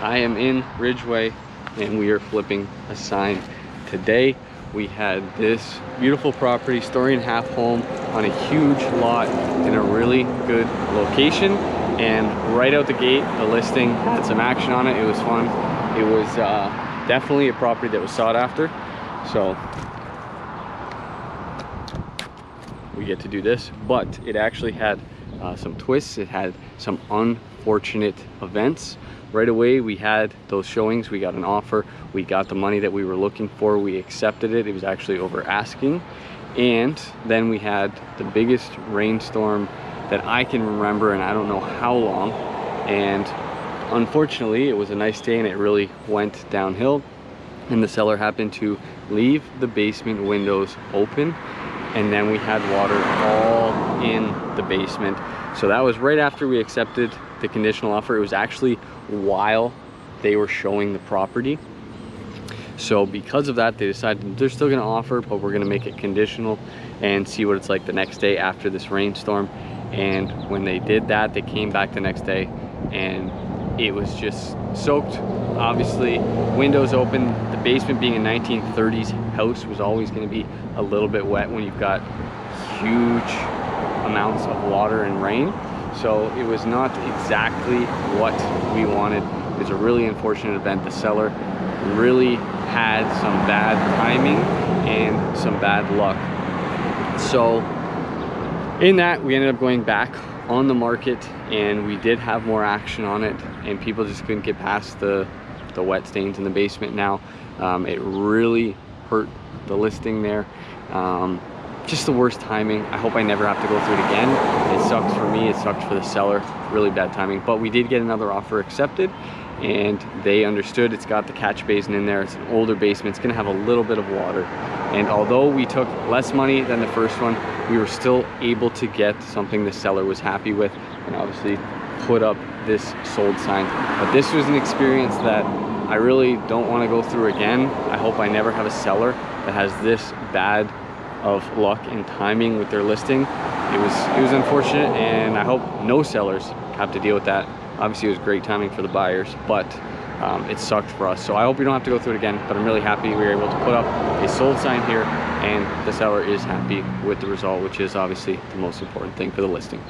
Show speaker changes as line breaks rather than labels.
I am in Ridgeway and we are flipping a sign today. We had this beautiful property, 1.5-story home on a huge lot in a really good location. And right out the gate, the listing had some action on it. It was fun. It was definitely a property that was sought after. So we get to do this, but it actually had some twists. It had some unfortunate events. Right away, we had those showings. We got an offer. We got the money that we were looking for. We accepted it. It was actually over asking. And then we had the biggest rainstorm that I can remember, and I don't know how long. And unfortunately, it was a nice day and it really went downhill. And the seller happened to leave the basement windows open, and then we had water all in the basement. So that was right after we accepted the conditional offer. It was actually while they were showing the property. So because of that, they decided they're still gonna offer, but we're gonna make it conditional and see what it's like the next day after this rainstorm. And when they did that, they came back the next day and it was just soaked. Obviously, windows open. The basement, being a 1930s house, was always going to be a little bit wet when you've got huge amounts of water and rain. So it was not exactly what we wanted. It was a really unfortunate event. The seller really had some bad timing and some bad luck. So in that, we ended up going back on the market, and we did have more action on it, and people just couldn't get past the wet stains in the basement. Now it really hurt the listing there. Just the worst timing. I hope I never have to go through it again. It sucks for me, it sucks for the seller. Really bad timing, but we did get another offer accepted, and they understood. It's got the catch basin in there. It's an older basement. It's gonna have a little bit of water, and although we took less money than the first one, we were still able to get something the seller was happy with, and obviously put up this sold sign. But this was an experience that I really don't want to go through again. I hope I never have a seller that has this bad of luck and timing with their listing. It was unfortunate, and I hope no sellers have to deal with that. Obviously, it was great timing for the buyers, but it sucked for us. So I hope we don't have to go through it again, but I'm really happy we were able to put up a sold sign here, and the seller is happy with the result, which is obviously the most important thing for the listing.